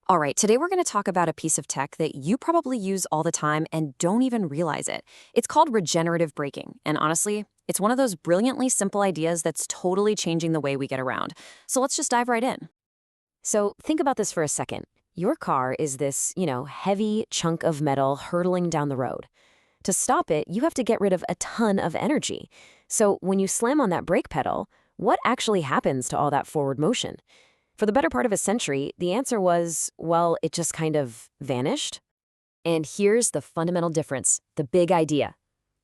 All right, today we're going to talk about a piece of tech that you probably use all the time and don't even realize it. It's called regenerative braking, and honestly, it's one of those brilliantly simple ideas that's totally changing the way we get around. So let's just dive right in. So think about this for a second. Your car is this, heavy chunk of metal hurtling down the road. To stop it, you have to get rid of a ton of energy. So when you slam on that brake pedal, what actually happens to all that forward motion? For the better part of a century, the answer was, well, it just kind of vanished. And here's the fundamental difference, the big idea.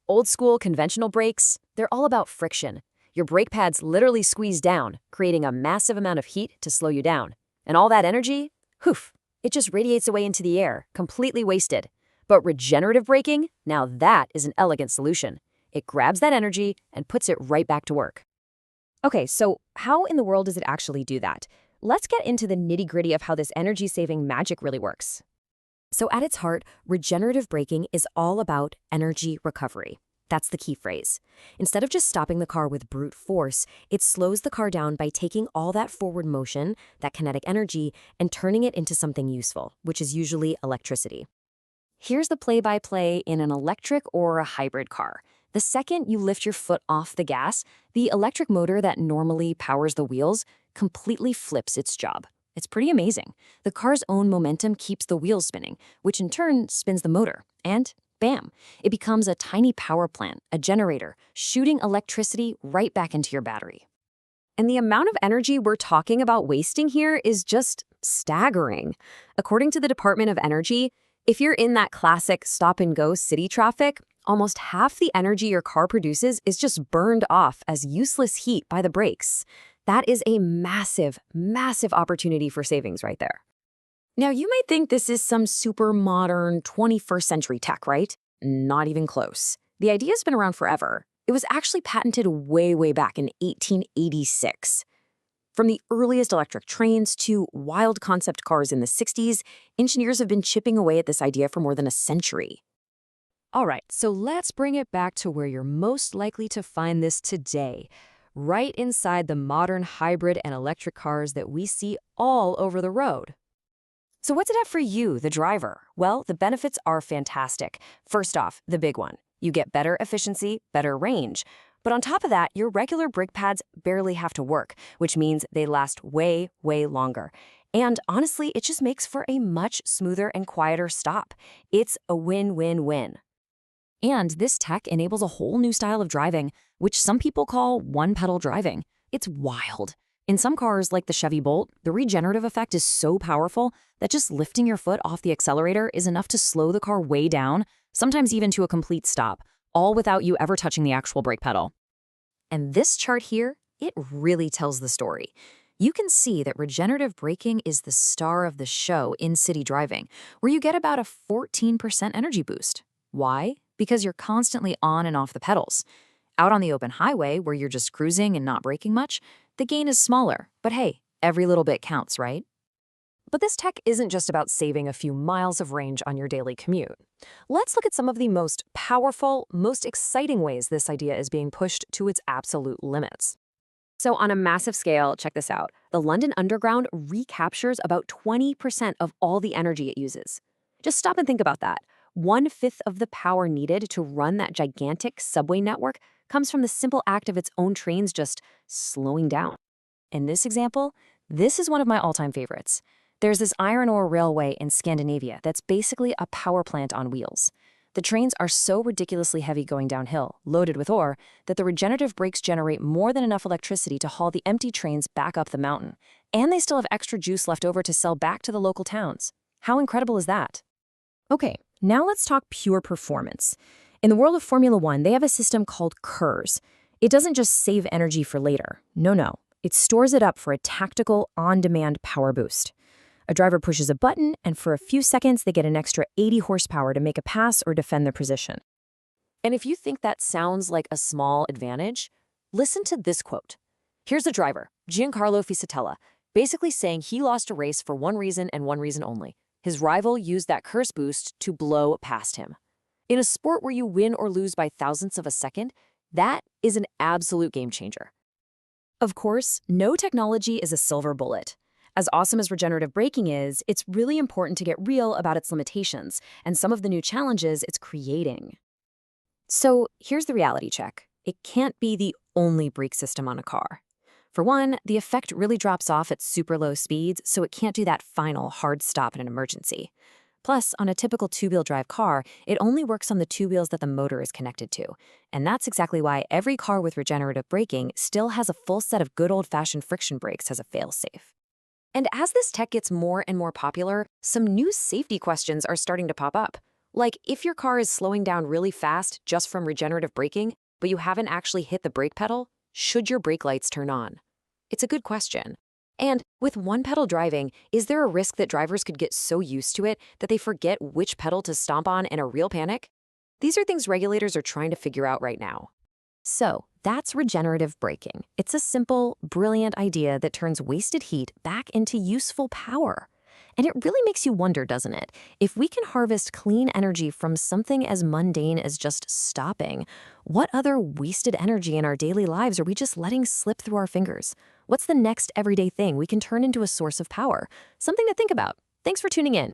Old school conventional brakes, they're all about friction. Your brake pads literally squeeze down, creating a massive amount of heat to slow you down. And all that energy, poof, it just radiates away into the air, completely wasted. But regenerative braking, now that is an elegant solution. It grabs that energy and puts it right back to work. Okay, so how in the world does it actually do that? Let's get into the nitty-gritty of how this energy-saving magic really works. So at its heart, regenerative braking is all about energy recovery. That's the key phrase. Instead of just stopping the car with brute force, it slows the car down by taking all that forward motion, that kinetic energy, and turning it into something useful, which is usually electricity. Here's the play-by-play in an electric or a hybrid car. The second you lift your foot off the gas, the electric motor that normally powers the wheels completely flips its job. It's pretty amazing. The car's own momentum keeps the wheels spinning, which in turn spins the motor. And bam, it becomes a tiny power plant, a generator, shooting electricity right back into your battery. And the amount of energy we're talking about wasting here is just staggering. According to the Department of Energy, if you're in that classic stop-and-go city traffic, almost half the energy your car produces is just burned off as useless heat by the brakes. That is a massive, massive opportunity for savings right there. Now, you might think this is some super modern 21st century tech, right? Not even close. The idea's been around forever. It was actually patented way, way back in 1886. From the earliest electric trains to wild concept cars in the 60s, engineers have been chipping away at this idea for more than a century. All right, so let's bring it back to where you're most likely to find this today, right inside the modern hybrid and electric cars that we see all over the road. So what's it at for you, the driver? Well, the benefits are fantastic. First off, the big one. You get better efficiency, better range. But on top of that, your regular brake pads barely have to work, which means they last way, way longer. And honestly, it just makes for a much smoother and quieter stop. It's a win-win-win. And this tech enables a whole new style of driving, which some people call one-pedal driving. It's wild. In some cars, like the Chevy Bolt, the regenerative effect is so powerful that just lifting your foot off the accelerator is enough to slow the car way down, sometimes even to a complete stop, all without you ever touching the actual brake pedal. And this chart here, it really tells the story. You can see that regenerative braking is the star of the show in city driving, where you get about a 14% energy boost. Why? Because you're constantly on and off the pedals. Out on the open highway, where you're just cruising and not braking much, the gain is smaller. But hey, every little bit counts, right? But this tech isn't just about saving a few miles of range on your daily commute. Let's look at some of the most powerful, most exciting ways this idea is being pushed to its absolute limits. So on a massive scale, check this out. The London Underground recaptures about 20% of all the energy it uses. Just stop and think about that. 1/5 of the power needed to run that gigantic subway network comes from the simple act of its own trains just slowing down. In this example, this is one of my all-time favorites. There's this iron ore railway in Scandinavia that's basically a power plant on wheels. The trains are so ridiculously heavy going downhill, loaded with ore, that the regenerative brakes generate more than enough electricity to haul the empty trains back up the mountain. And they still have extra juice left over to sell back to the local towns. How incredible is that? Okay, now let's talk pure performance. In the world of Formula One, they have a system called KERS. It doesn't just save energy for later. No. It stores it up for a tactical, on-demand power boost. A driver pushes a button, and for a few seconds, they get an extra 80 horsepower to make a pass or defend their position. And if you think that sounds like a small advantage, listen to this quote. Here's the driver, Giancarlo Fisichella, basically saying he lost a race for one reason and one reason only. His rival used that curse boost to blow past him. In a sport where you win or lose by thousandths of a second, that is an absolute game changer. Of course, no technology is a silver bullet. As awesome as regenerative braking is, it's really important to get real about its limitations and some of the new challenges it's creating. So here's the reality check. It can't be the only brake system on a car. For one, the effect really drops off at super low speeds, so it can't do that final hard stop in an emergency. Plus, on a typical two-wheel drive car, it only works on the two wheels that the motor is connected to. And that's exactly why every car with regenerative braking still has a full set of good old-fashioned friction brakes as a fail-safe. And as this tech gets more and more popular, some new safety questions are starting to pop up. Like, if your car is slowing down really fast just from regenerative braking, but you haven't actually hit the brake pedal, should your brake lights turn on? It's a good question. And with one-pedal driving, is there a risk that drivers could get so used to it that they forget which pedal to stomp on in a real panic? These are things regulators are trying to figure out right now. So, that's regenerative braking. It's a simple, brilliant idea that turns wasted heat back into useful power. And it really makes you wonder, doesn't it? If we can harvest clean energy from something as mundane as just stopping, what other wasted energy in our daily lives are we just letting slip through our fingers? What's the next everyday thing we can turn into a source of power? Something to think about. Thanks for tuning in.